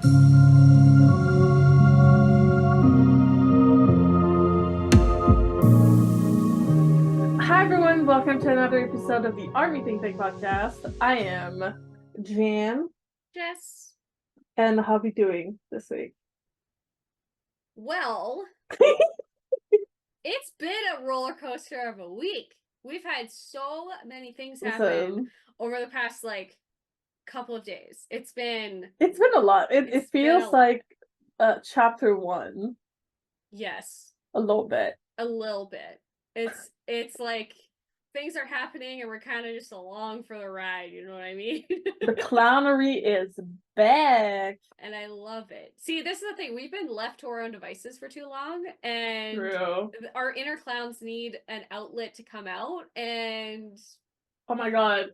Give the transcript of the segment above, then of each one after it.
Hi everyone, welcome to another episode of the Army ThinkTank podcast. I am Jan, Jess. and how are we doing this week? Well, it's been a roller coaster of a week. We've had so many things happen over the past couple of days. It's been a lot. It feels like chapter 1. Yes. A little bit. A little bit. It's like things are happening and we're kind of just along for the ride, you know what I mean? The clownery is back. And I love it. See, this is the thing. We've been left to our own devices for too long, and True. Our inner clowns need an outlet to come out, and oh my god.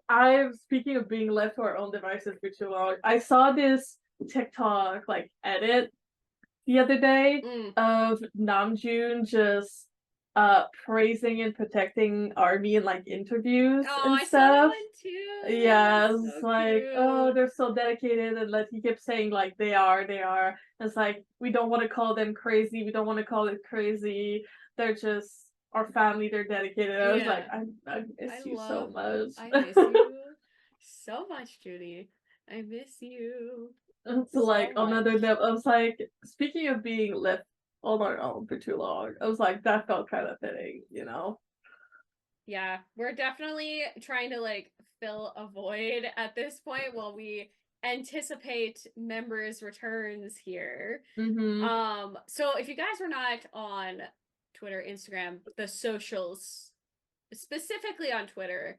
Speaking of being left to our own devices for too long, I saw this TikTok edit the other day of Namjoon just praising and protecting ARMY in interviews and I stuff. saw that one too. Yeah, it's so cute. oh, they're so dedicated, and he kept saying they are. It's we don't want to call them crazy. We don't want to call it crazy. They're just our family. They're dedicated. I was I miss you so much. I miss you so much, Judy. I miss you. It's another note. I was speaking of being left on our own for too long, I was that felt kind of fitting, you know? Yeah, we're definitely trying to fill a void at this point while we anticipate members' returns here. Mm-hmm. So if you guys were not on Twitter, Instagram, the socials, specifically on Twitter,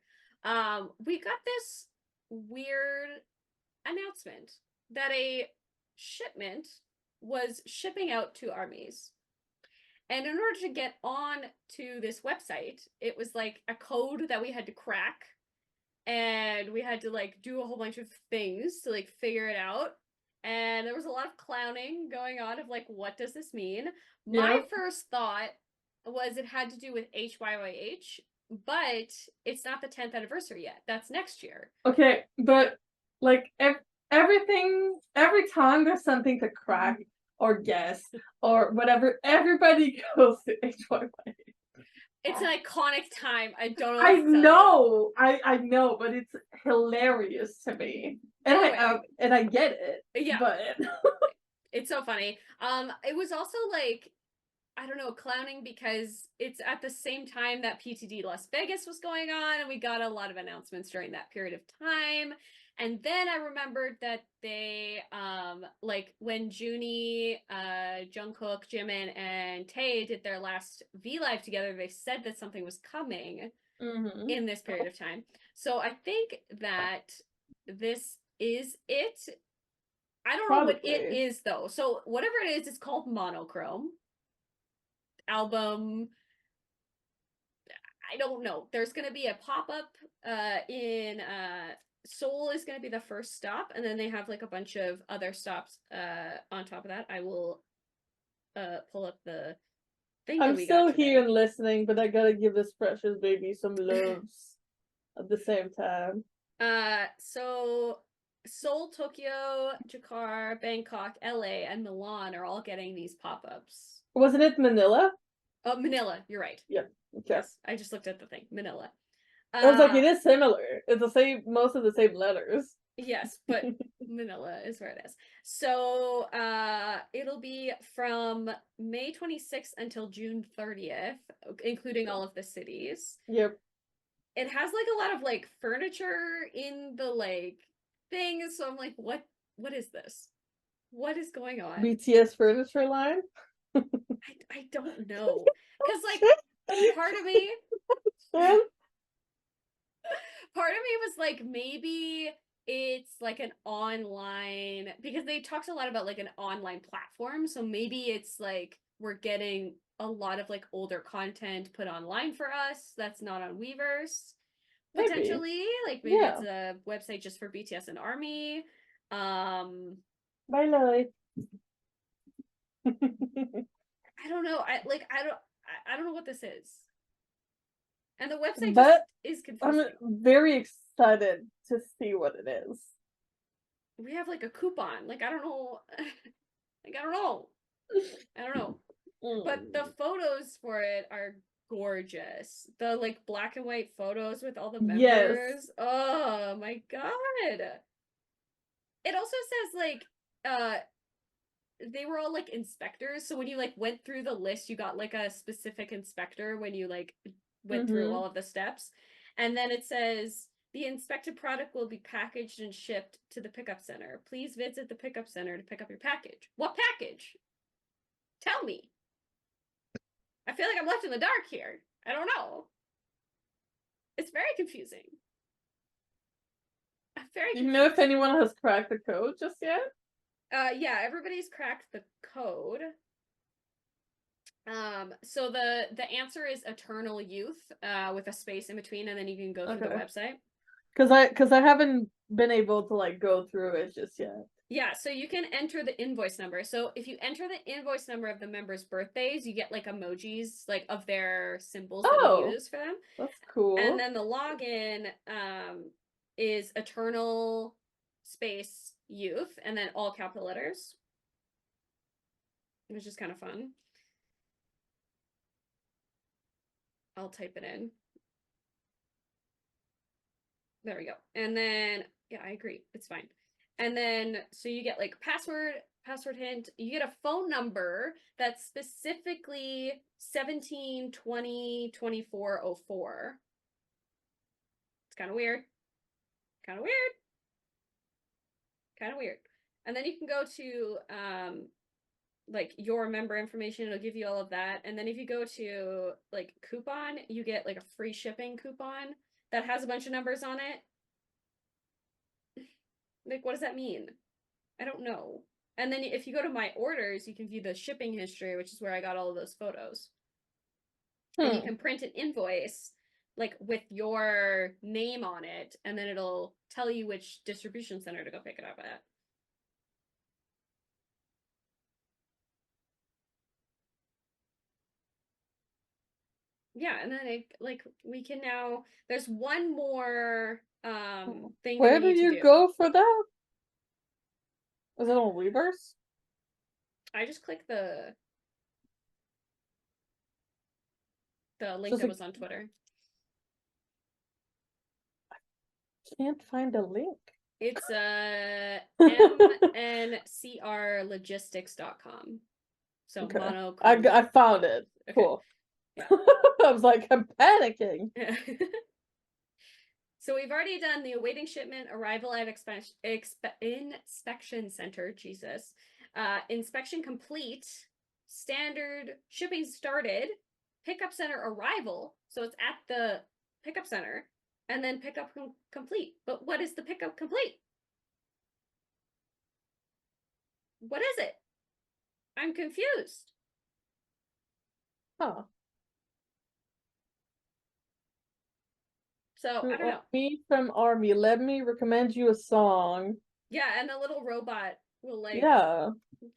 we got this weird announcement that a shipment was shipping out to armies. And in order to get on to this website, it was a code that we had to crack. And we had to do a whole bunch of things to figure it out. And there was a lot of clowning going on of what does this mean? My first thought was it had to do with HYYH, but it's not the 10th anniversary yet. That's next year. Okay, but everything, every time there's something to crack or guess or whatever, everybody goes to HYYH. It's an iconic time. I don't know. I know, but it's hilarious to me, and anyway. I get it. Yeah, but it's so funny. It was also I don't know, clowning because it's at the same time that PTD Las Vegas was going on, and we got a lot of announcements during that period of time. And then I remembered that they, when Junie, Jungkook, Jimin, and Tae did their last V-Live together, they said that something was coming in this period of time. So I think that this is it. I don't know what it is, though. So whatever it is, it's called MONOCHROME. Album, I don't know. There's going to be a pop-up in Seoul is going to be the first stop, and then they have a bunch of other stops on top of that. I will pull up the thing. I'm still here and listening, but I gotta give this precious baby some loves at the same time. So Seoul, Tokyo, Jakarta, Bangkok, LA, and Milan are all getting these pop-ups. Wasn't it Manila? Oh, Manila. You're right. Yeah. Okay. Yes, I just looked at the thing. Manila. I was it is similar. It's the same, most of the same letters. Yes, but Manila is where it is. So it'll be from May 26th until June 30th, including all of the cities. Yep. It has a lot of furniture in the things, so I'm what is this? What is going on? BTS furniture line? I don't know. Because part of me was maybe it's an online, because they talked a lot about an online platform, so maybe it's we're getting a lot of older content put online for us that's not on Weverse. Potentially. Maybe it's a website just for BTS and ARMY. Bye, Lily. I don't know. I don't know what this is. And the website just is confusing. I'm very excited to see what it is. we have like a coupon. Like, I don't know. Like, I don't know. I don't know. But the photos for it are gorgeous. The like black and white photos with all the members. Yes. Oh my god. It also says like they were all like inspectors, so when you like went through the list, you got like a specific inspector when you like went through all of the steps. And then it says the inspected product will be packaged and shipped to the pickup center. Please visit the pickup center to pick up your package. What package? Tell me. I feel like I'm left in the dark here. I don't know. It's very confusing. Do you know if anyone has cracked the code just yet? Yeah, everybody's cracked the code. So the answer is Eternal Youth, with a space in between, and then you can go through the website. Because I haven't been able to like go through it just yet. Yeah, so you can enter the invoice number. So if you enter the invoice number of the members' birthdays, you get like emojis like of their symbols that you use for them. That's cool. And then the login is Eternal space Youth, and then all capital letters, which is kind of fun. I'll type it in. There we go. And then, yeah, I agree. It's fine. And then, so you get like password hint. You get a phone number that's specifically 1720 2404. It's kind of weird. Kind of weird. Kind of weird. And then you can go to like your member information. It'll give you all of that. And then if you go to like coupon, you get like a free shipping coupon that has a bunch of numbers on it. Like, what does that mean? I don't know. And then if you go to my orders, you can view the shipping history, which is where I got all of those photos. And you can print an invoice like with your name on it, and then it'll tell you which distribution center to go pick it up at. Yeah, and then like we can now, there's one more thing. Where do you go for that? Is it on Weverse? I just click the link that was on Twitter. I can't find a link. It's mncrlogistics.com. So okay. MONOCHROME. I found it. Okay. Cool. Yeah. I was like, I'm panicking. So we've already done the awaiting shipment, arrival at inspection center, Jesus. Inspection complete, standard shipping started, pickup center arrival, so it's at the pickup center, and then pickup complete. But what is the pickup complete? What is it? I'm confused. Huh. So, I don't know. Me from ARMY, let me recommend you a song. Yeah, and the little robot will like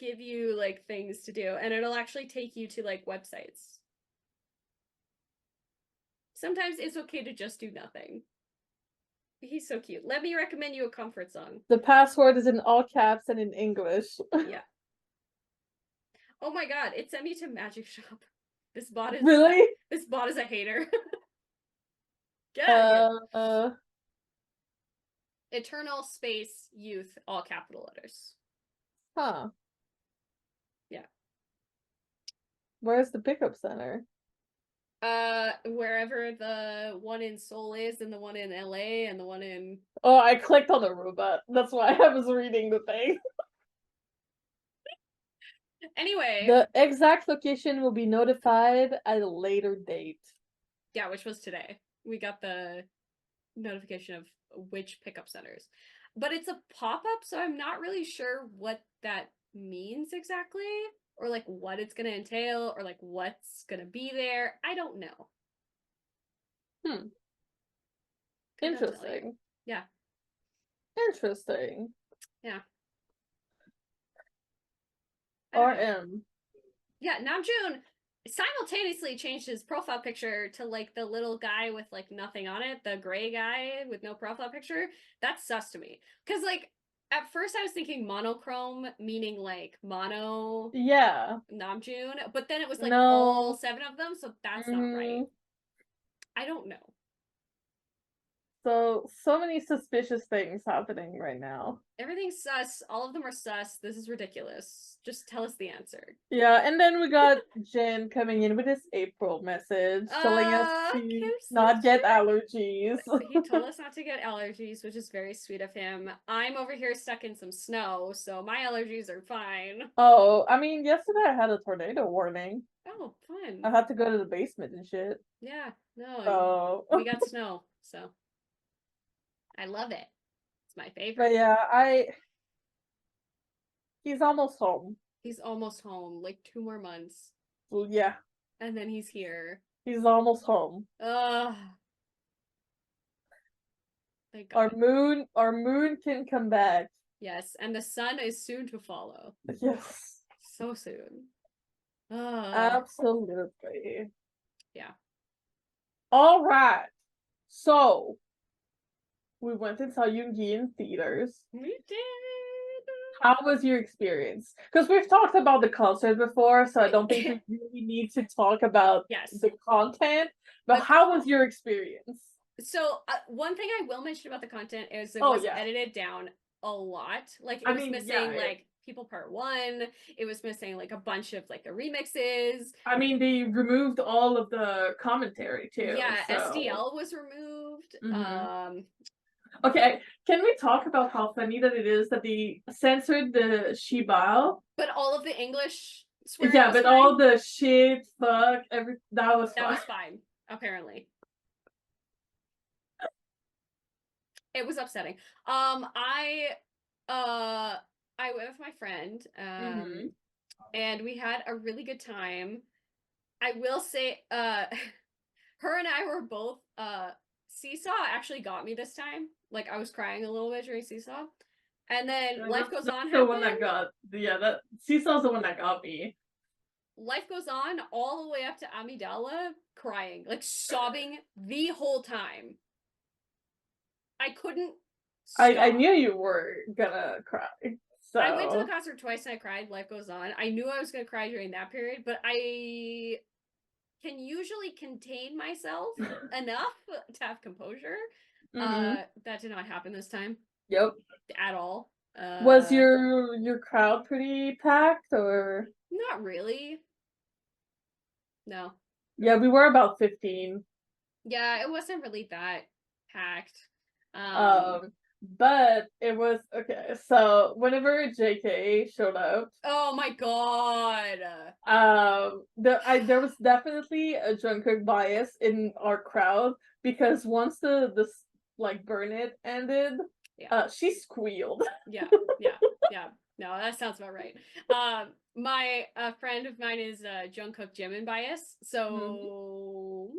give you like things to do, and it'll actually take you to like websites. Sometimes it's okay to just do nothing. He's so cute. Let me recommend you a comfort song. The password is in all caps and in English. Yeah. Oh my god, it sent me to Magic Shop. This bot is this bot is a hater. Eternal space Youth, all capital letters. Huh. Yeah. Where's the pickup center? Wherever the one in Seoul is, and the one in LA, and the one in... Oh, I clicked on the robot. That's why I was reading the thing. Anyway. The exact location will be notified at a later date. Yeah, which was today. We got the notification of which pickup centers. But it's a pop-up, so I'm not really sure what that means exactly, or like what it's going to entail, or like what's going to be there. I don't know. Interesting. Yeah. Interesting. Yeah. RM. Yeah, Namjoon simultaneously changed his profile picture to like the little guy with like nothing on it, the gray guy with no profile picture. That's sus to me. Because like At first I was thinking monochrome, meaning like mono Yeah. Namjoon, but then it was like No. all 7 of them, so that's not right. I don't know. So many suspicious things happening right now. Everything's sus. All of them are sus. This is ridiculous. Just tell us the answer. Yeah, and then we got Jin coming in with his April message, telling us to not get allergies. He told us not to get allergies, which is very sweet of him. I'm over here stuck in some snow, so my allergies are fine. Oh, I mean, yesterday I had a tornado warning. Oh, fun. I had to go to the basement and shit. Yeah, no. Oh. We got snow, so I love it. It's my favorite. But yeah, he's almost home. He's almost home, like 2 more months. Well, yeah. And then he's here. He's almost home. Thank God. Our moon can come back. Yes, and the sun is soon to follow. Yes. So soon. Absolutely. Yeah. All right. So we went and saw Yoongi in theaters. We did. How was your experience? Because we've talked about the concert before, so I don't think we really need to talk about the content. But how was your experience? So one thing I will mention about the content is it was edited down a lot. Like it was missing like People Part 1. It was missing like a bunch of like the remixes. I mean, they removed all of the commentary too. Yeah, so. SDL was removed. Okay, can we talk about how funny that it is that they censored the Shibao? But all of the English swearing. Yeah, but fine. All the shit, fuck, that was fine. That was fine, apparently. It was upsetting. I went with my friend, and we had a really good time. I will say, her and I were both, Seesaw actually got me this time. Like, I was crying a little bit during Seesaw. And then Life Goes On happened. One that got, that Seesaw's the one that got me. Life Goes On all the way up to Amidala, crying, like sobbing the whole time. I couldn't stop. I knew you were gonna cry. So. I went to the concert twice and I cried. Life Goes On. I knew I was gonna cry during that period, but I can usually contain myself enough to have composure. That did not happen this time. Yep. At all. Was your crowd pretty packed or? Not really. No. Yeah, we were about 15. Yeah, it wasn't really that packed. But it was okay. So whenever JK showed up, oh my god, there was definitely a Jungkook bias in our crowd because once the like Burn It ended, she squealed. Yeah. No, that sounds about right. My friend of mine is Jungkook Jimin bias, so.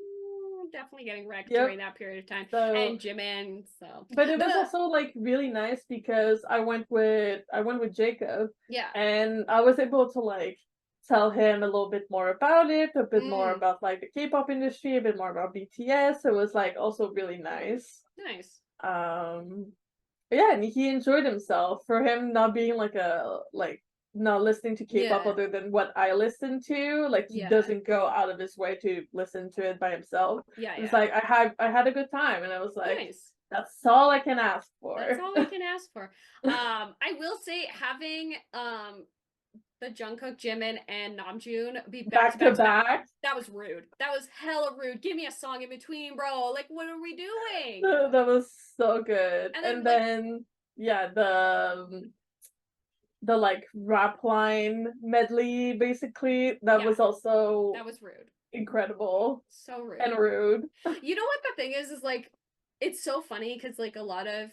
Definitely getting wrecked during that period of time. And Jimin, so. But it was also like really nice because I went with Jacob. Yeah. And I was able to like tell him a little bit more about it, a bit more about like the K-pop industry, a bit more about BTS. It was like also really nice. Nice. Yeah, and he enjoyed himself. For him not being not listening to K-pop other than what I listen to, like he doesn't go out of his way to listen to it by himself. It's like I had a good time, and I was like, nice. That's all I can ask for. That's all I can ask for. I will say having the Jungkook, Jimin, and Namjoon be back to back. That was rude. That was hella rude. Give me a song in between, bro. Like, what are we doing? That was so good. And then the like rap line medley, basically, that was also rude, incredible, so rude and rude. You know what the thing is like, it's so funny because like a lot of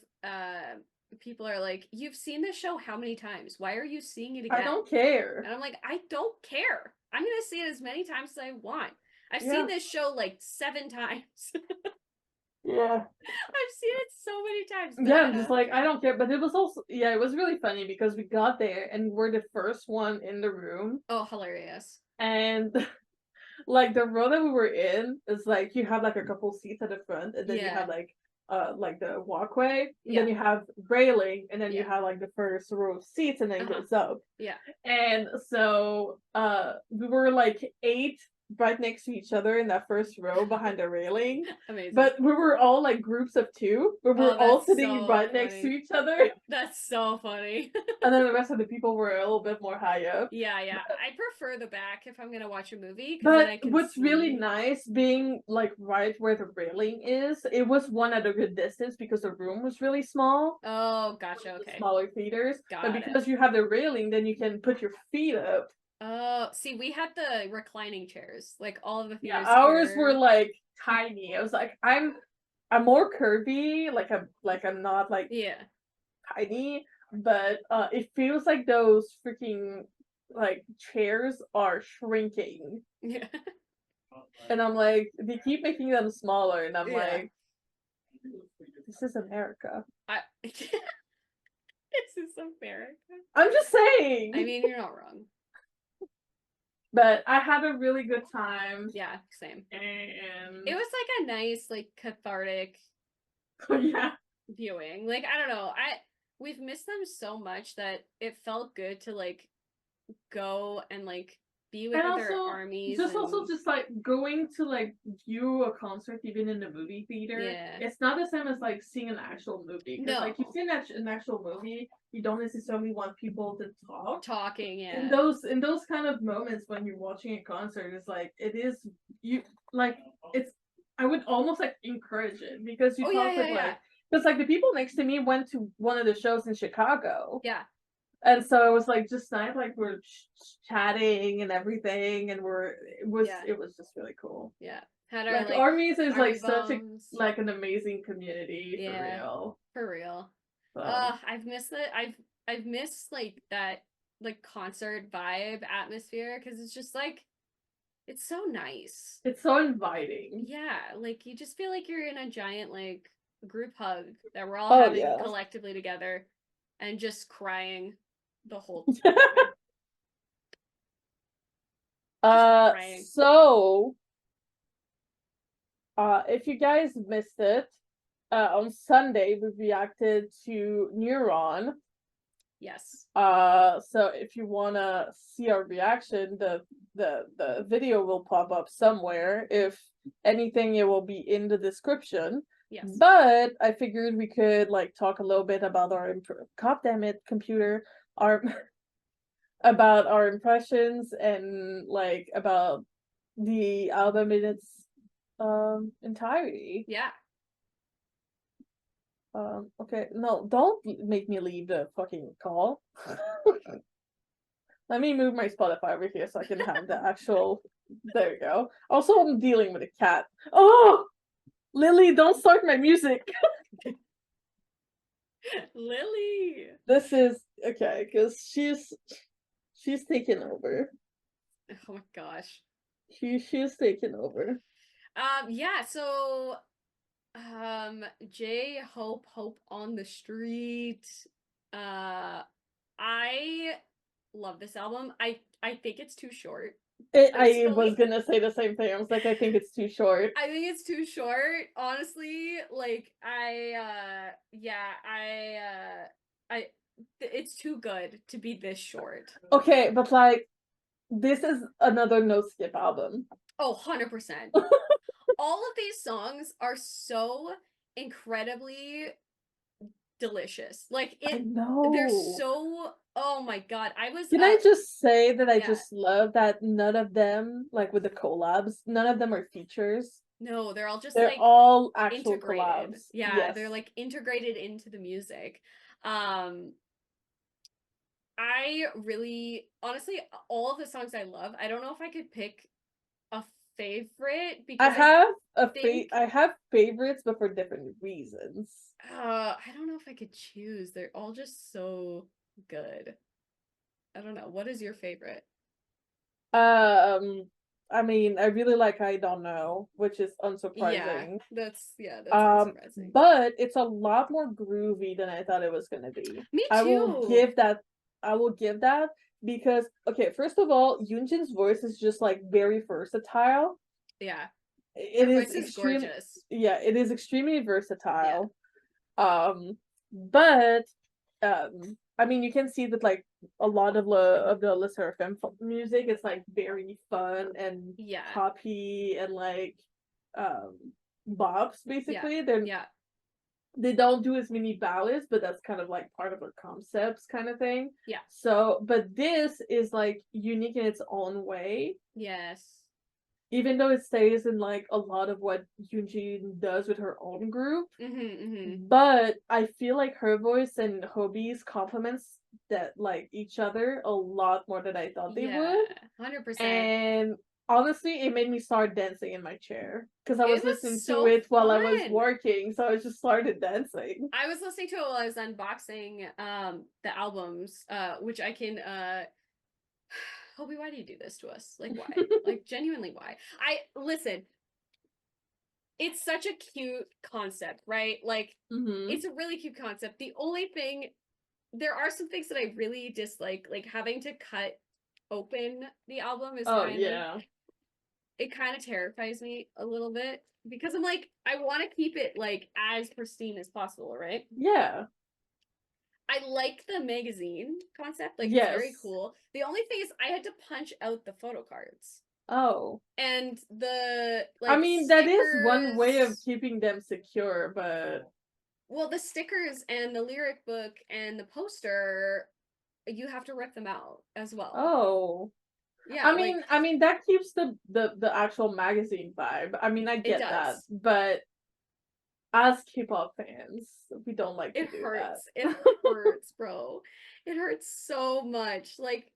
people are like, you've seen this show how many times? Why are you seeing it again? I don't care. And I'm like, I don't care. I'm gonna see it as many times as I want. I've seen this show like 7 times. Yeah. I've seen it so many times. Yeah, I'm just like, I don't care. But it was also, it was really funny because we got there and we're the first one in the room. Oh, hilarious. And like the row that we were in is like, you have like a couple seats at the front and then you have like like the walkway, and Yeah. then you have railing, and then you Yeah. have like the first row of seats, and then it goes up. Yeah. And so we were like 8 right next to each other in that first row behind the railing. Amazing. But we were all like groups of 2, but we were all that's sitting so right next to funny. each other. That's so funny. And then the rest of the people were a little bit more high up. Yeah. I prefer the back if I'm gonna watch a movie. But then I can what's really see... nice, being like right where the railing is, it was one at a good distance because the room was really small. Oh, gotcha. Okay. Smaller theaters. Got but because you have the railing, then you can put your feet up. Oh, see, we had the reclining chairs. Like all of the theaters. Yeah, ours were like tiny. I was like, I'm more curvy. Like I'm not like tiny, but it feels like those freaking like chairs are shrinking. Yeah. And I'm like, they keep making them smaller, and I'm like, this is America. This is America. I'm just saying. I mean, you're not wrong. But I had a really good time. Yeah, same. And it was like a nice, like cathartic viewing. Like, I don't know. We've missed them so much that it felt good to like go and like be with other armies. Also just like going to like view a concert even in the movie theater. Yeah. It's not the same as like seeing an actual movie. No. Like you've seen an actual movie, you don't necessarily want people to talk. Talking, yeah. In those kind of moments when you're watching a concert, it's like I would almost like encourage it because you talk with like because like the people next to me went to one of the shows in Chicago. Yeah. And so it was like just nice, like we're chatting and everything, and it was just really cool. Yeah, had our, like armies is like such a like an amazing community for real. So. I've missed it. I've missed like that like concert vibe atmosphere because it's just like it's so nice. It's so inviting. Yeah, like you just feel like you're in a giant like group hug that we're all having collectively together, and just crying. The whole time. So if you guys missed it, on Sunday we reacted to NEURON. Yes. So if you wanna see our reaction, the video will pop up somewhere. If anything, it will be in the description. Yes. But I figured we could like talk a little bit about our computer. About our impressions and like about the album in its entirety. Yeah. Okay, no, don't make me leave the fucking call. Let me move my Spotify over here so I can have the actual. There you go. Also, I'm dealing with a cat. Oh, Lily, don't start my music. Lily. This is okay because she's taken over. Oh my gosh. She's taken over. Yeah, so Jhope on the Street. I love this album. I think it's too short. I was gonna say the same thing. I was like, I think it's too short. I think it's too short, honestly. Like it's too good to be this short. Okay, but like this is another no skip album. Oh, 100%. All of these songs are so incredibly delicious. Like they're so, oh my god. Can I just say that I just love that none of them, like with the collabs, none of them are features. No, they're all just they're like all actual integrated. Collabs. Yeah, yes. They're like integrated into the music. I really, honestly, all of the songs I love. I don't know if I could pick a favorite because I have favorites, but for different reasons. I don't know if I could choose. They're all just so good. I don't know. What is your favorite? I mean, I really like I Don't Know, which is unsurprising. That's unsurprising. But it's a lot more groovy than I thought it was gonna be. Me too. I will give that because okay, first of all, Yoonjin's voice is just like very versatile. Yeah. it Her is voice is extreme. gorgeous. Yeah, it is extremely versatile. But I mean, you can see that like a lot of the Le Sserafim music is like very fun and poppy and like bops basically. They don't do as many ballads, but that's kind of like part of their concepts kind of thing. Yeah. So, but this is like unique in its own way. Yes. Even though it stays in like a lot of what Yoonjin does with her own group, but I feel like her voice and Hobi's complements that like each other a lot more than I thought they would. 100%. And honestly, it made me start dancing in my chair because I was listening so to it while I was fun. working, so I just started dancing. I was listening to it while I was unboxing the albums, which I can Hobi, why do you do this to us? Like, why? Like, genuinely, why? Listen, it's such a cute concept, right? Like, it's a really cute concept. The only thing, there are some things that I really dislike, like having to cut open the album is it kind of terrifies me a little bit because I'm like, I want to keep it like as pristine as possible, right? Yeah. I like the magazine concept. Like, it's very cool. The only thing is I had to punch out the photo cards. Oh. And the, like, I mean, that is one way of keeping them secure, but... Well, the stickers and the lyric book and the poster, you have to rip them out as well. Oh. Yeah. I mean that keeps the actual magazine vibe. I mean, I get that, but as K-pop fans, we don't like to do that. It hurts, bro. It hurts so much. Like,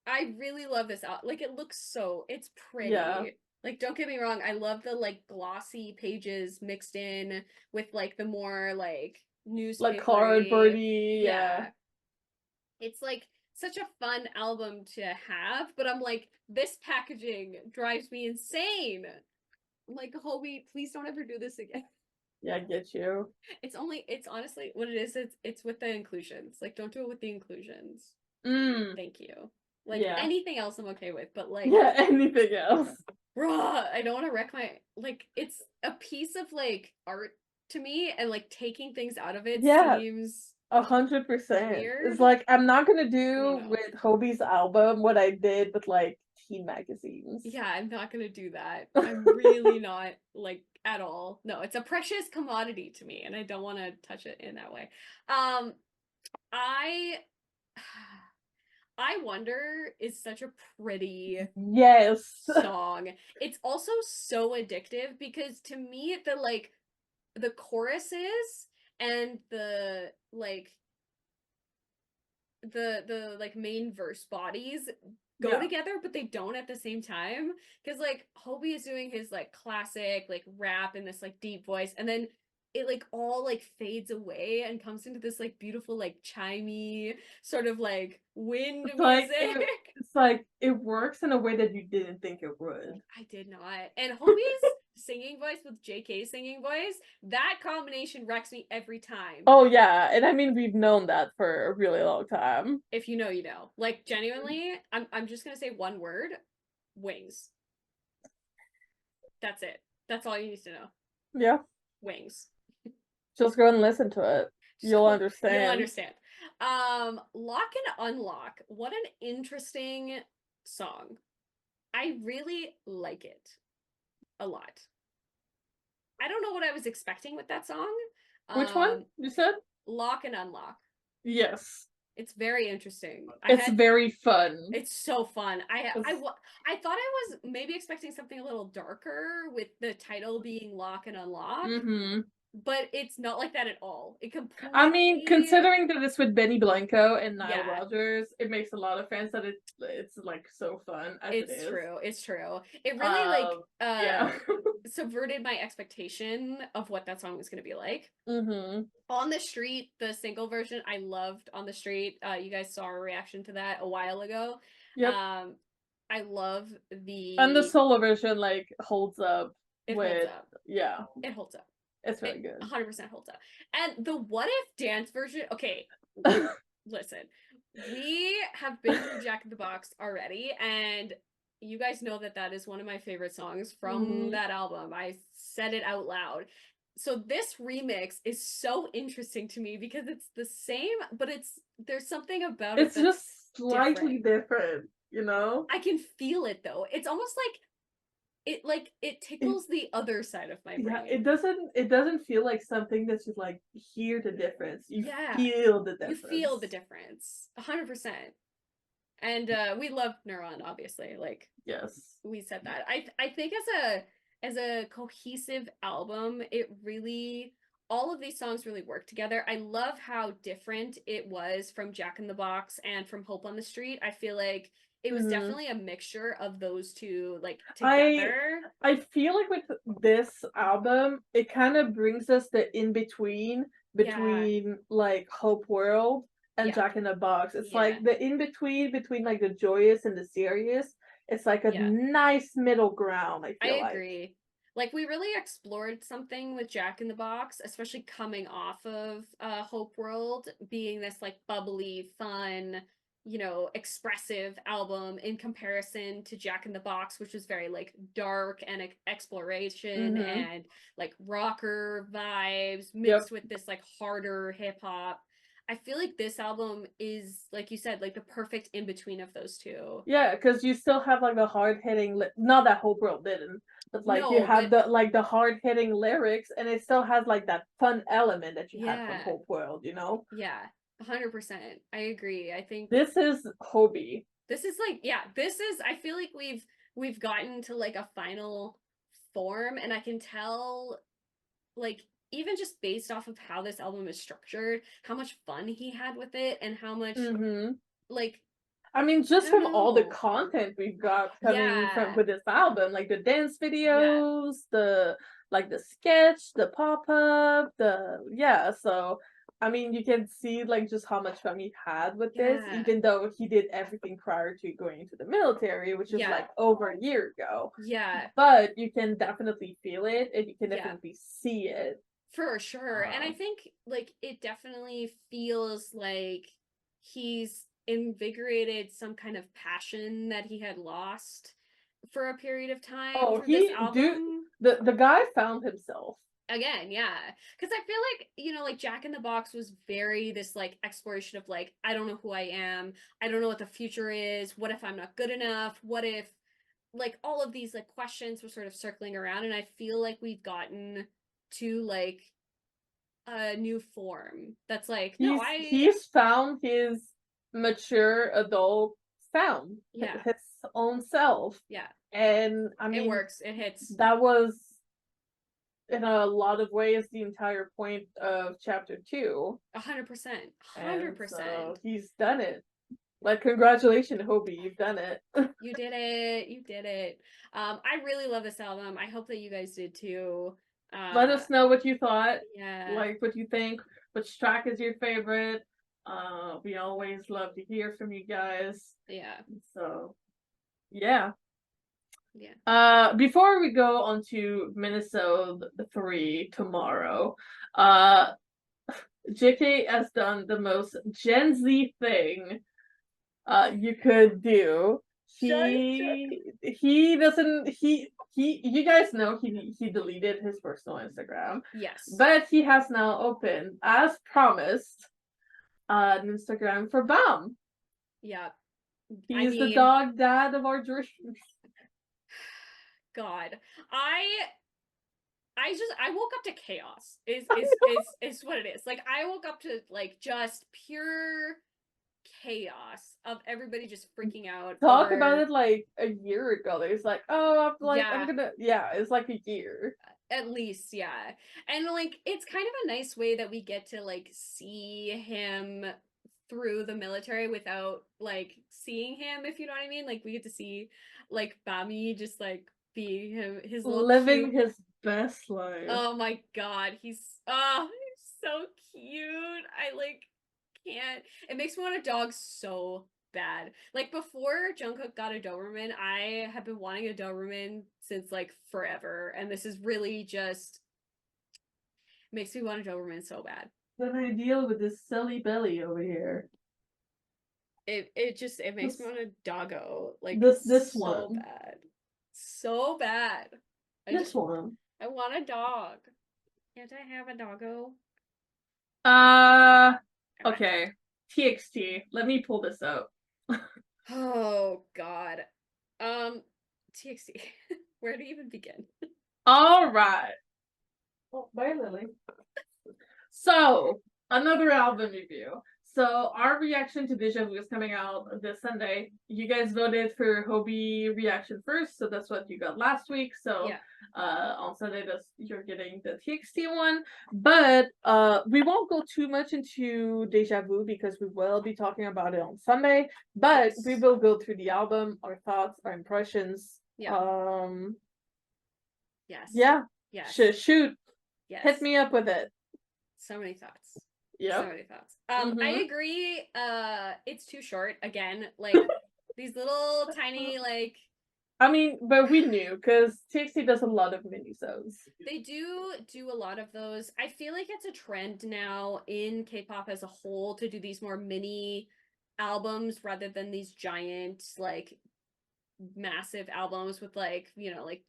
I really love this out. Like, it looks it's pretty. Yeah. Like, don't get me wrong, I love the like glossy pages mixed in with like the more like newspaper, like cardboardy. Yeah. It's like such a fun album to have, but I'm like, this packaging drives me insane. I'm like, Hobi, please don't ever do this again. Yeah, I get you. It's honestly what it is. It's with the inclusions. Like, don't do it with the inclusions. Thank you. Like, anything else I'm okay with, but like, anything else. Bruh, I don't want to wreck my, like, it's a piece of like art to me, and like taking things out of it seems 100%. It's like, I'm not gonna do with Hobi's album what I did with like teen magazines. Yeah, I'm not gonna do that. I'm really not, like, at all. No, it's a precious commodity to me, and I don't want to touch it in that way. I Wonder is such a pretty song. It's also so addictive because to me the choruses and the main verse bodies go together, but they don't at the same time, because like Hobi is doing his like classic like rap in this like deep voice, and then it like all like fades away and comes into this like beautiful like chimey sort of like wind music. It's like it works in a way that you didn't think it would. I did not. And Hobi's singing voice with JK's singing voice, that combination wrecks me every time. Oh yeah, and I mean we've known that for a really long time. If you know, you know. Like, genuinely, I'm just gonna say one word: wings. That's it. That's all you need to know. Yeah. Wings. Just go and listen to it. You'll understand. You'll understand. Lock and Unlock. What an interesting song. I really like it a lot. I don't know what I was expecting with that song. Which one you said? Lock and Unlock. Yes. It's very interesting. It's very fun. It's so fun. I thought I was maybe expecting something a little darker with the title being Lock and Unlock. But it's not like that at all. It completely... I mean, considering that it's with Benny Blanco and Nile Rodgers, it makes a lot of sense that it's like so fun as it is. It's true. It really subverted my expectation of what that song was going to be like. On the Street, the single version, I loved On the Street. You guys saw our reaction to that a while ago. Yep. I love and the solo version like holds up. It holds up. Yeah. It holds up. It's really good. 100% holds up. And the What If dance version, okay, listen, we have been through Jack in the Box already, and you guys know that is one of my favorite songs from that album. I said it out loud. So this remix is so interesting to me because it's the same, but there's something about it that's just slightly different, you know? I can feel it though. It's almost it tickles the other side of my brain. Yeah, it doesn't feel like something that's just like hear the difference. You feel the difference. You feel the difference. 100%. And we love NEURON, obviously. Like, yes, we said that. I think as a cohesive album, it really, all of these songs really work together. I love how different it was from Jack in the Box and from Hope on the Street. I feel like it was definitely a mixture of those two, like, together. I feel like with this album, it kind of brings us the in-between between like Hope World and Jack in the Box. It's like the in-between between like the joyous and the serious. It's like a nice middle ground, I feel like. I agree. Like, we really explored something with Jack in the Box, especially coming off of Hope World being this like bubbly, fun, you know, expressive album in comparison to Jack in the Box, which was very like dark and exploration and like rocker vibes mixed with this like harder hip hop. I feel like this album is, like you said, like the perfect in between of those two. Yeah, because you still have like the hard hitting, not that Hope World didn't, but like you have the hard hitting lyrics, and it still has like that fun element that you had from Hope World, you know? Yeah. 100%. I agree. I think this is Hobi. This is like, I feel like we've gotten to like a final form, and I can tell, like, even just based off of how this album is structured, how much fun he had with it, and how much like, I mean, just from all the content we've got coming from with this album, like the dance videos, the sketch, the pop-up, so I mean, you can see like just how much fun he had with this, even though he did everything prior to going into the military, which is like over a year ago. Yeah. But you can definitely feel it, and you can definitely see it. For sure. And I think like it definitely feels like he's invigorated some kind of passion that he had lost for a period of time. Oh, the guy found himself. Again, because I feel like, you know, like Jack in the Box was very this like exploration of like, I don't know who I am, I don't know what the future is, what if I'm not good enough, what if, like, all of these like questions were sort of circling around, and I feel like we've gotten to like a new form that's like, he's found his mature adult sound, his own self, and I mean, it works, it hits. That was in a lot of ways the entire point of chapter 2. 100%. So he's done it. Like, congratulations, Hobi, you've done it. You did it. I really love this album. I hope that you guys did too. Let us know what you thought. Like, what you think. Which track is your favorite? We always love to hear from you guys. So before we go on to Minnesota 3 tomorrow, JK has done the most Gen Z thing you could do. He doesn't, you guys know he deleted his personal Instagram. Yes. But he has now opened, as promised, an Instagram for Bam. Yeah. He's the dog dad of our dreams. God. I woke up to chaos is what it is. Like, I woke up to like just pure chaos of everybody just freaking out. Talk about it like a year ago. There's like, oh, I'm gonna, it's like a year. At least, and like it's kind of a nice way that we get to like see him through the military without like seeing him, if you know what I mean. Like, we get to see like Bami just like be him, his little living his best life. Oh my god, he's so cute. I like can't. It makes me want a dog so bad. Like, before Jungkook got a Doberman, I have been wanting a Doberman since like forever, and this is really just makes me want a Doberman so bad. What do I deal with this silly belly over here? it makes me want a doggo. Like this so one. bad. So bad. This one. I want a dog. Can't I have a doggo? Okay. TXT. Let me pull this up. Oh god. TXT. Where to even begin? All right. Oh, bye, Lily. So, another album review. So, our reaction to Deja Vu is coming out this Sunday. You guys voted for Hobi reaction first, so that's what you got last week. So, Yeah. On Sunday, you're getting the TXT one. But we won't go too much into Deja Vu because we will be talking about it on Sunday. But Yes. we will go through the album, our thoughts, our impressions. Yeah. Yes. Yeah. Yes. Shoot. Yes. Hit me up with it. So many thoughts. Yeah. So many thoughts. I agree. It's too short. Again, like these little tiny like. I mean, but we knew because TXT does a lot of mini-sodes. They do a lot of those. I feel like it's a trend now in K-pop as a whole to do these more mini albums rather than these giant like massive albums with like, you know, like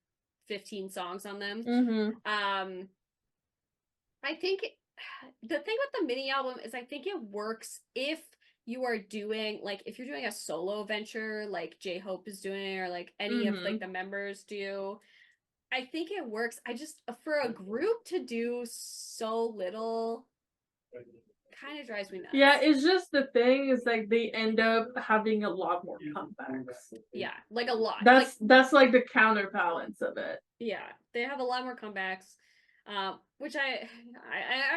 15 songs on them. I think the thing with the mini album is I think it works if you are doing like if you're doing a solo venture like Jhope is doing or like any of like the members do. I think it works. I just for a group to do so little kind of drives me nuts. Yeah, it's just the thing is like they end up having a lot more comebacks. Yeah, like a lot. That's like the counterbalance of it. Yeah, they have a lot more comebacks, which I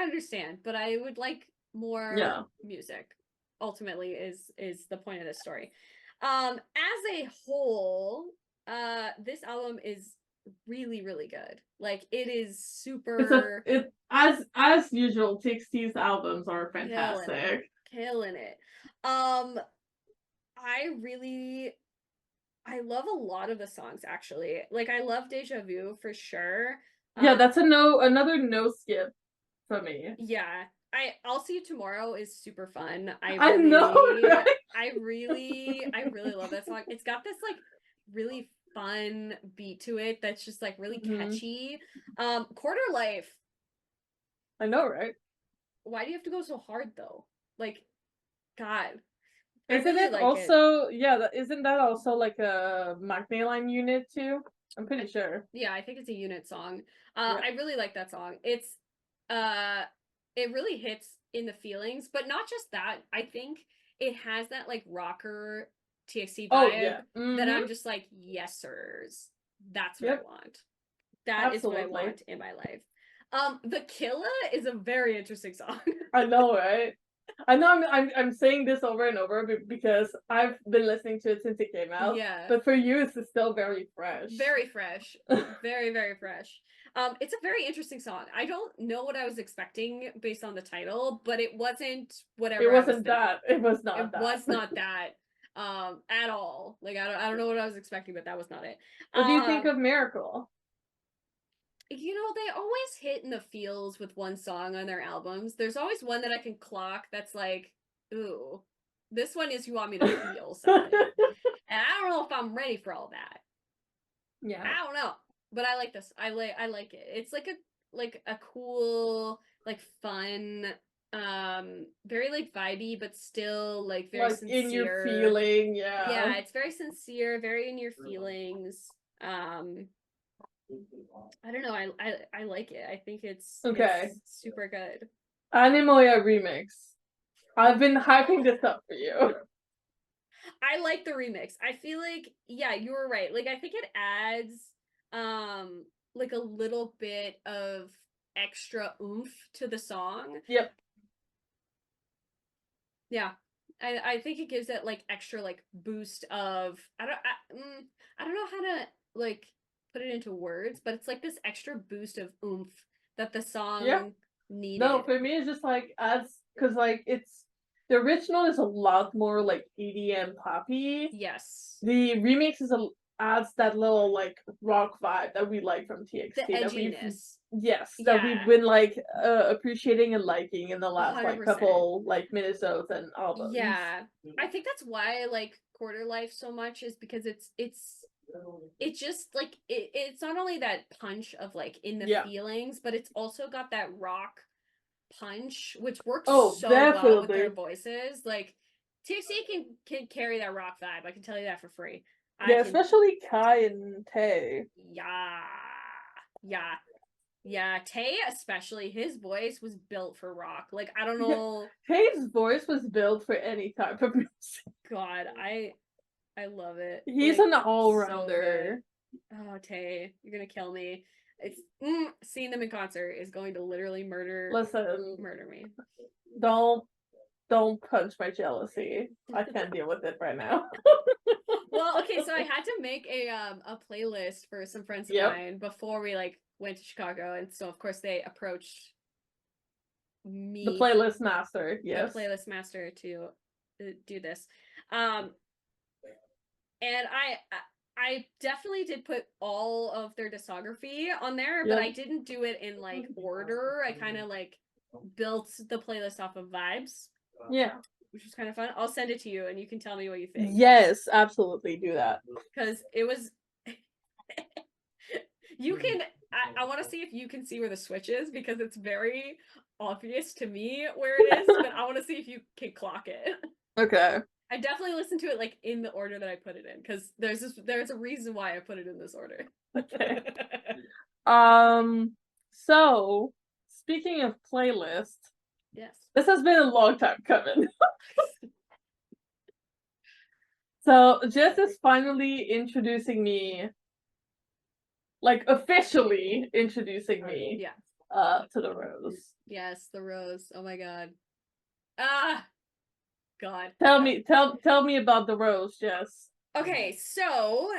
understand, but I would like more music. Ultimately, is the point of this story. As a whole, this album is really good. Like it is super. As usual, TXT's albums are fantastic. Killing it. I love a lot of the songs actually. Like I love Deja Vu for sure. Yeah, that's another no skip for me. Yeah. I'll See You Tomorrow is super fun. I know, right? I really love that song. It's got this like really fun beat to it that's just like really catchy. Quarter Life. I know, right? Why do you have to go so hard though? Like, God. Isn't it also isn't that also like a Magna Line unit too? I'm pretty sure. Yeah, I think it's a unit song. I really like that song. It's it really hits in the feelings, but not just that. I think it has that like rocker TXT vibe that I'm just like, yes, sirs. That's what I want. That is what I want in my life. The Killa is a very interesting song. I know, right? I know I'm saying this over and over because I've been listening to it since it came out. Yeah. But for you, it's still very fresh. Very fresh. Very fresh. It's a very interesting song. I don't know what I was expecting based on the title, but it wasn't whatever. It wasn't that. It was not that. It was not that. At all. Like I don't know what I was expecting, but that was not it. What do you think of Miracle? You know, they always hit in the feels with one song on their albums. There's always one that I can clock that's like, ooh, this one is You Want Me to Feel something. And I don't know if I'm ready for all that. Yeah. I don't know. But I like this. I like it. It's like a cool, like fun, very like vibey, but still like very sincere. In your feeling, yeah. Yeah, it's very sincere, very in your feelings. I don't know. I like it. I think it's super good. Animoya remix. I've been hyping this up for you. I like the remix. I feel like you were right. Like I think it adds like a little bit of extra oomph to the song. Yep. Yeah. I think it gives it like extra like boost of I don't know how to like put it into words, but it's like this extra boost of oomph that the song needed. No, for me it's just like because like it's the original is a lot more like EDM poppy. Yes. The remix is adds that little like rock vibe that we like from TXT. The edginess. That we've been like appreciating and liking in the last 100%. like couple like minisodes and albums. Yeah, I think that's why I like Quarter Life so much, is because it's just like it's not only that punch of like in the feelings, but it's also got that rock punch, which works so well with their voices. Like TXT can carry that rock vibe. I can tell you that for free. Especially Kai and Tae. Yeah, Tae especially, his voice was built for rock. Like, I don't know. Tae's voice was built for any type of music. God, I love it. He's like, an all-rounder. So oh, Tae, you're gonna kill me. It's seeing them in concert is going to literally murder me. Don't punch my jealousy. I can't deal with it right now. Well, okay, so I had to make a playlist for some friends of mine before we like went to Chicago, and so of course they approached me, the playlist master, to do this. And I definitely did put all of their discography on there, but I didn't do it in like order. I kind of like built the playlist off of vibes. Yeah. Which was kind of fun. I'll send it to you and you can tell me what you think. Yes, absolutely do that. Because it was you can I want to see if you can see where the switch is, because it's very obvious to me where it is, but I want to see if you can clock it. Okay. I definitely listened to it like in the order that I put it in, because there's a reason why I put it in this order. Okay. So speaking of playlist, yes, this has been a long time coming. So Jess is finally introducing me, like officially introducing me, to the Rose. Yes, the Rose. Oh my god. God. Tell me about the Rose, Jess. Okay, so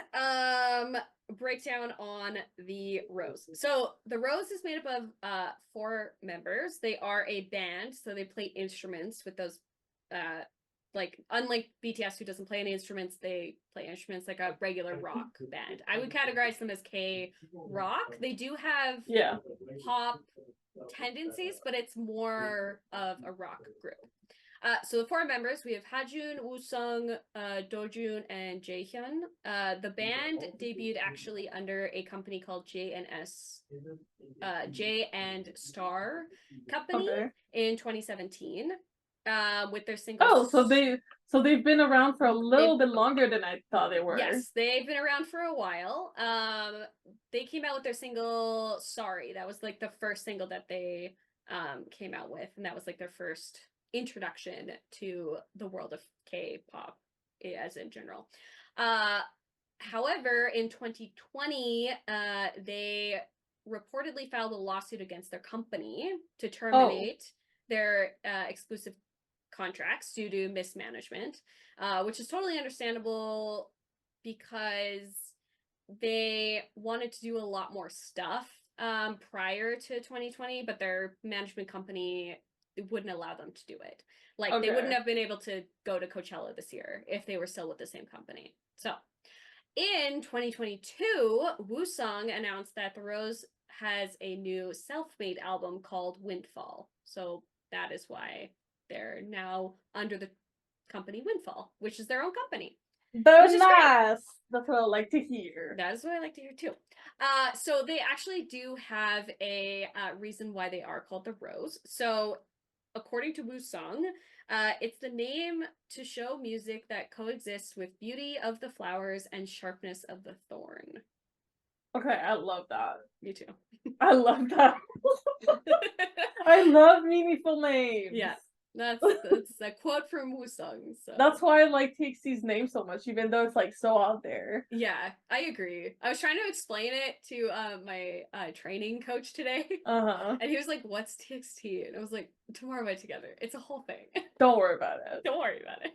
breakdown on the Rose. So the Rose is made up of 4 members. They are a band, so they play instruments with those like unlike BTS, who doesn't play any instruments, they play instruments like a regular rock band. I would categorize them as K-rock. They do have pop tendencies, but it's more of a rock group. So the 4 members, we have Hajun, Woosung, Dojun, and Jaehyun. The band debuted actually under a company called J and Star Company in 2017. With their single. So they've been around for a little bit longer than I thought they were. Yes, they've been around for a while. They came out with their single Sorry. That was like the first single that they came out with, and that was like their first introduction to the world of K-pop as in general. However, in 2020, they reportedly filed a lawsuit against their company to terminate their exclusive contracts due to mismanagement, which is totally understandable because they wanted to do a lot more stuff prior to 2020, but their management company wouldn't allow them to do it. Like they wouldn't have been able to go to Coachella this year if they were still with the same company. So in 2022, Woosung announced that the Rose has a new self-made album called Windfall. So that is why they're now under the company Windfall, which is their own company. That's nice. That's what I like to hear. That is what I like to hear too. So they actually do have a reason why they are called the Rose. So according to Woosung, it's the name to show music that coexists with beauty of the flowers and sharpness of the thorn. Okay, I love that. Me too. I love that. I love meaningful names. Yeah, that's a quote from Woosung. So. That's why I like TXT's name so much, even though it's like so out there. Yeah, I agree. I was trying to explain it to my training coach today, and he was like, "What's TXT?" And I was like, "Tomorrow together. It's a whole thing. Don't worry about it. Don't worry about it."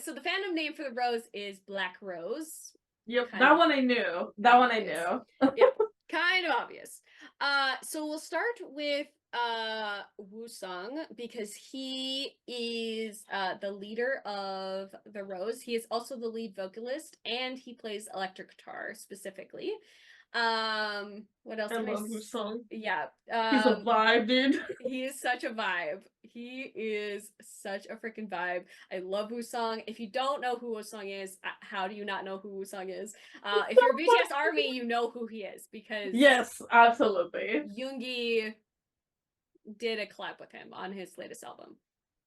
So the fandom name for the Rose is Black Rose. Yep, that one I knew. That one I knew. Yeah, kind of obvious. So we'll start with Woo-sung, because he is the leader of The Rose. He is also the lead vocalist, and he plays electric guitar specifically. What else I can love Woo-sung. Yeah. He's a vibe, dude. He is such a vibe. He is such a freaking vibe. I love Woo-sung. If you don't know who Woo-sung is, how do you not know who Woo-sung is? If you're a BTS ARMY, you know who he is, because yes, absolutely. Yoongi did a collab with him on his latest album.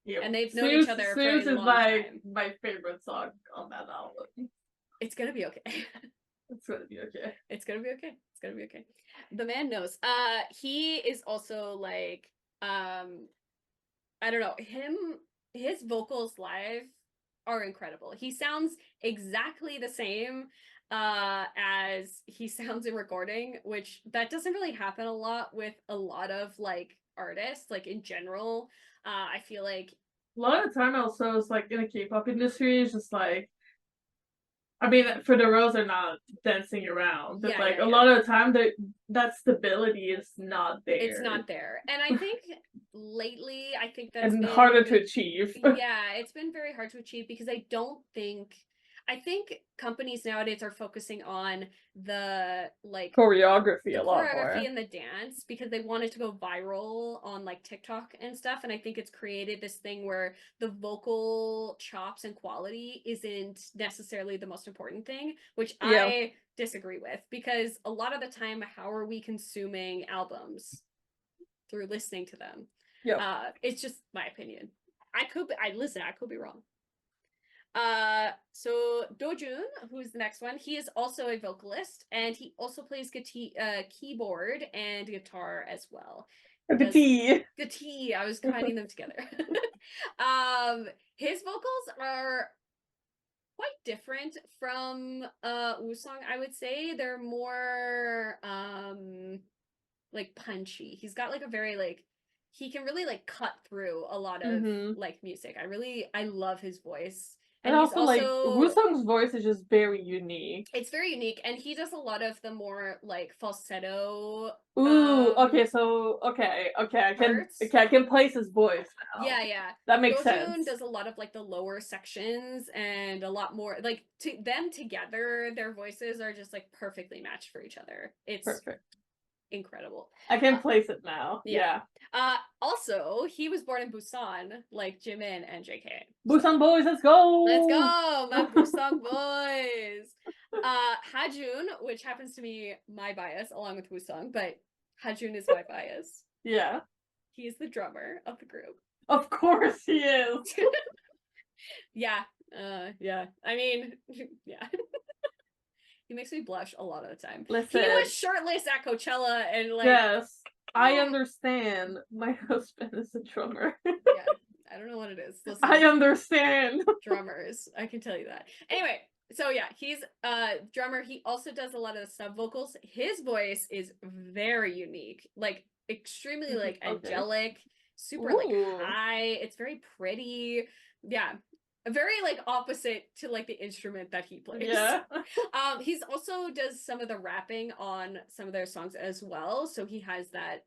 Yeah. And they've known each other for a long time. My favorite song on that album. It's gonna be okay. It's gonna be okay. It's gonna be okay. It's gonna be okay. The man knows. He is also like, I don't know, his vocals live are incredible. He sounds exactly the same as he sounds in recording, which that doesn't really happen a lot with a lot of like artists, like in general. I feel like a lot of the time also it's like in the K-pop industry, it's just like, I mean, for the Rose, they're not dancing around. But a lot of the time, that stability is not there. It's not there. And I think lately, that's been harder to achieve. Yeah, it's been very hard to achieve, because I think companies nowadays are focusing on the like choreography a lot more. And the dance, because they want it to go viral on like TikTok and stuff. And I think it's created this thing where the vocal chops and quality isn't necessarily the most important thing, which I disagree with, because a lot of the time, how are we consuming albums? Through listening to them. Yeah. It's just my opinion. I could be wrong. So Dojun, who's the next one, he is also a vocalist, and he also plays keyboard and guitar as well. The T. I was combining them together. His vocals are quite different from Woo-sung, I would say. They're more like punchy. He's got like a very like, he can really like cut through a lot of like music. I love his voice. And also, like, Woo-sung's voice is just very unique. It's very unique, and he does a lot of the more like falsetto. Ooh, okay, I can place his voice now. Yeah. That makes sense. Does a lot of like the lower sections, and a lot more like them together. Their voices are just like perfectly matched for each other. It's perfect. Incredible. I can place it now. Yeah. Also, he was born in Busan, like Jimin and JK. Busan boys, let's go! Let's go, my Busan boys! Hajun, which happens to be my bias along with Woo-sung, but Hajun is my bias. Yeah. He's the drummer of the group. Of course he is! Yeah. I mean, yeah. He makes me blush a lot of the time. Listen. He was shirtless at Coachella, and like... Yes. I understand. My husband is a drummer. Yeah. I don't know what it is. Listen, I understand. Drummers. I can tell you that. Anyway, so yeah, he's a drummer. He also does a lot of the sub vocals. His voice is very unique. Like, extremely like angelic, super like high. It's very pretty. Yeah. Very like opposite to like the instrument that he plays. Yeah. He's also does some of the rapping on some of their songs as well. So he has that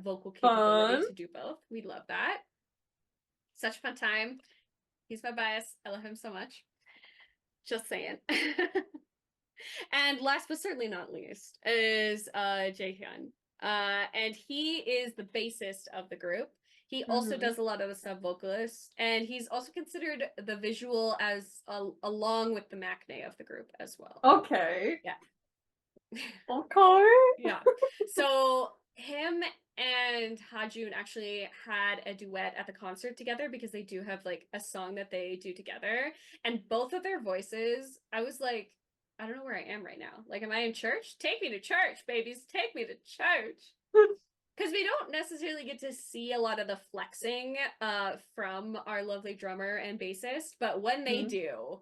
vocal capability to do both. We love that. Such a fun time. He's my bias. I love him so much. Just saying. And last but certainly not least is Jaehyun. And he is the bassist of the group. He also does a lot of the sub-vocalists, and he's also considered the visual as along with the maknae of the group as well. Okay. Yeah. Okay. Yeah. So him and Hajun actually had a duet at the concert together, because they do have like a song that they do together, and both of their voices, I was like, I don't know where I am right now. Like, am I in church? Take me to church, babies. Take me to church. Because we don't necessarily get to see a lot of the flexing from our lovely drummer and bassist, but when they do,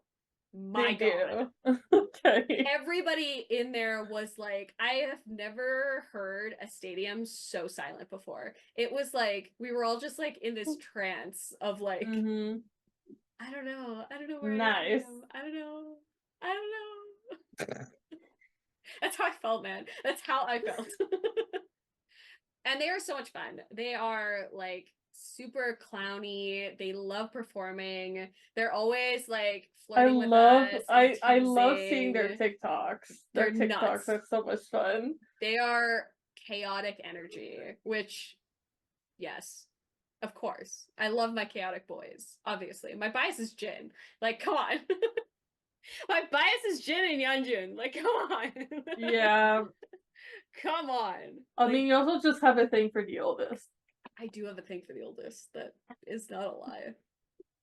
my God. Okay. Everybody in there was like, I have never heard a stadium so silent before. It was like, we were all just like in this trance of like, I don't know where nice. I don't know. That's how I felt, man. That's how I felt. And they are so much fun. They are like super clowny. They love performing. They're always like flirting with us. I love seeing their TikToks. Their They're TikToks nuts. are so much fun. They are chaotic energy, which, yes, of course. I love my chaotic boys, obviously. My bias is Jin. Like, come on. My bias is Jin and Yeonjun. Like, come on. Yeah. Come on. I mean, you also just have a thing for the oldest. I do have a thing for the oldest. That is not a lie.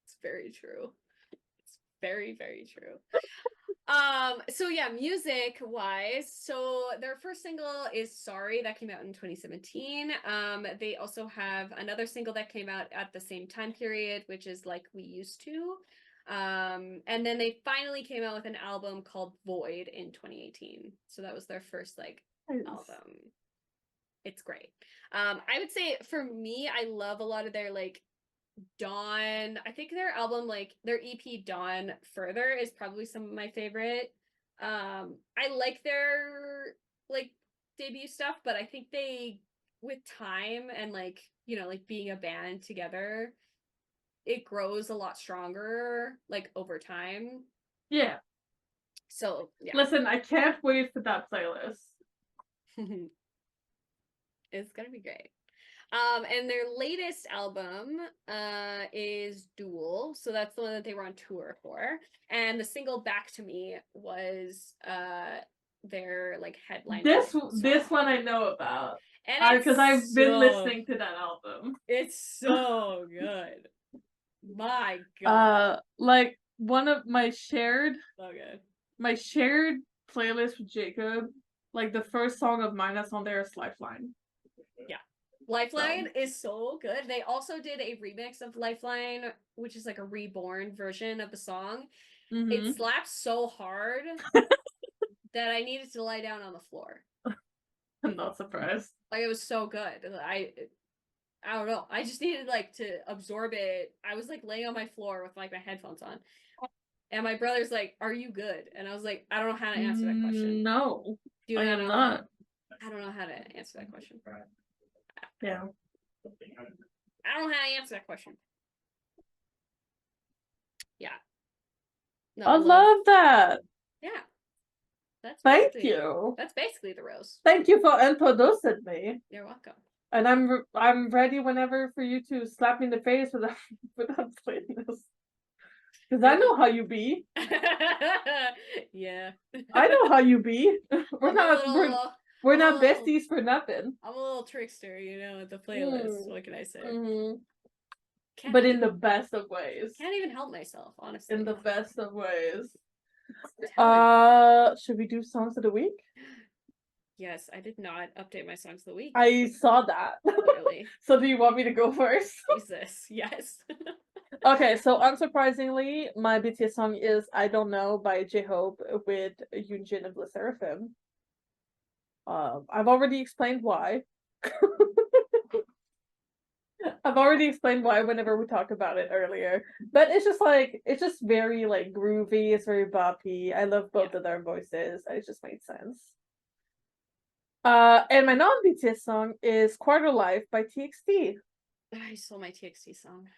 It's very true. It's very, very true. So yeah, music wise, so their first single is Sorry, that came out in 2017. They also have another single that came out at the same time period, which is Like We Used To. And then they finally came out with an album called Void in 2018. So that was their first like album. It's great. I would say for me, I love a lot of their like Dawn. I think their album, like their EP Dawn Further, is probably some of my favorite. I like their like debut stuff, but I think they, with time and like, you know, like being a band together, it grows a lot stronger like over time. Yeah. So yeah. Listen, I can't wait for that playlist. It's gonna be great. And their latest album is Duel, so that's the one that they were on tour for. And the single Back to Me was their like headline. This one I know about, and because I've been listening to that album. It's so good. My God. Like one of my shared Okay. My shared playlist with Jacob, like the first song of mine that's on there is Lifeline. Yeah. Lifeline is so good. They also did a remix of Lifeline, which is like a reborn version of the song. Mm-hmm. It slaps so hard that I needed to lie down on the floor. I'm not surprised. Like, it was so good. I don't know. I just needed like to absorb it. I was like laying on my floor with like my headphones on. And my brother's like, "Are you good?" And I was like, "I don't know how to answer that question." No, do you I am not. I don't know how to answer that question. Yeah. I don't know how to answer that question. Yeah. No, I love that. Yeah. Thank you. That's basically the roast. Thank you for introducing me. You're welcome. And I'm ready whenever for you to slap me in the face with that playlist. Because I know how you be. Yeah. I know how you be. We're not besties for nothing. I'm a little trickster, you know, with the playlist. What can I say? But in the best of ways. Can't even help myself, honestly. In the best of ways. Should we do songs of the week? Yes, I did not update my songs of the week. I saw that. Really? So do you want me to go first? Jesus, yes. Okay, so unsurprisingly, my BTS song is I Don't Know by Jhope with Yoonjin of LE SSERAFIM. I've already explained why. I've already explained why whenever we talked about it earlier. But it's just very like groovy, it's very boppy. I love both of their voices. It just made sense. And my non-BTS song is Quarter Life by TXT. I stole my TXT song.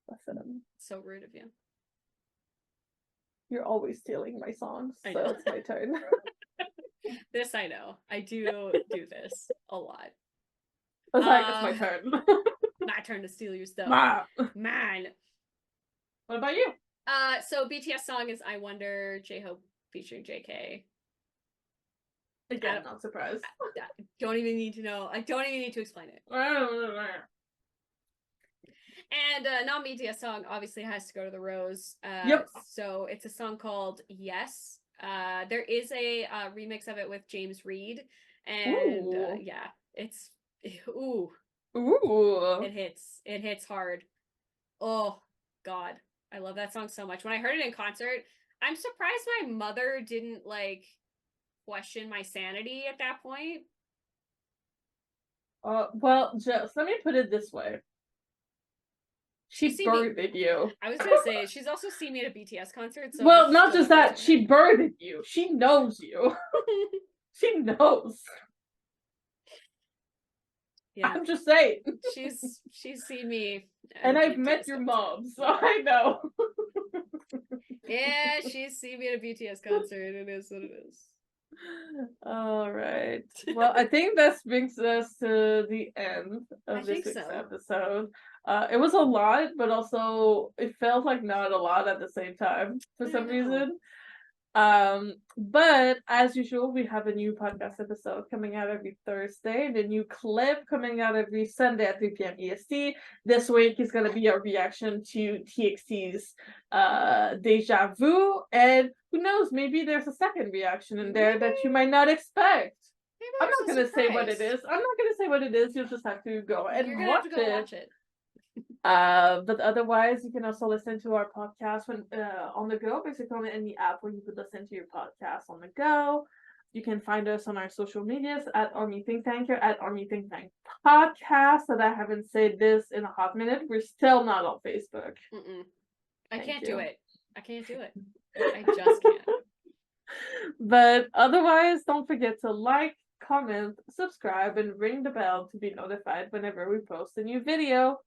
Listen. So rude of you. You're always stealing my songs, so it's my turn. This I know. I do this a lot. It's my turn. My turn to steal your stuff. Man. What about you? So BTS song is I Wonder, J-Hope featuring JK. Again, I'm not surprised. I don't even need to know. I don't even need to explain it. And non-BTS song obviously has to go to the Rose. Yep. So it's a song called Yes. There is a remix of it with James Reid. And yeah, it's ooh. It hits hard. Oh God. I love that song so much. When I heard it in concert, I'm surprised my mother didn't like question my sanity at that point. Well, Jess, let me put it this way. She birthed you. I was gonna say, she's also seen me at a BTS concert. So well, not just that, she birthed you. She knows you. She knows. Yeah. I'm just saying. She's seen me. And I've met your mom, so I know. Yeah, she's seen me at a BTS concert. It is what it is. All right. Well, I think this brings us to the end of this week's episode. It was a lot, but also it felt like not a lot at the same time for some reason. But as usual, we have a new podcast episode coming out every Thursday and a new clip coming out every Sunday at 3 p.m. EST. This week is going to be our reaction to TXT's Deja Vu, and who knows, maybe there's a second reaction in there that you might not expect. I'm not going to say what it is. You'll just have to go and watch it. But otherwise, you can also listen to our podcast when on the go, basically on any app where you could listen to your podcast on the go. You can find us on our social medias at Army ThinkTank or at Army ThinkTank Podcast. And I haven't said this in a hot minute. We're still not on Facebook. I can't do it. I just can't. But otherwise, don't forget to like, comment, subscribe, and ring the bell to be notified whenever we post a new video.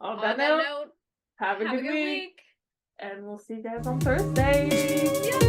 On that note, have a good week. And we'll see you guys on Thursday.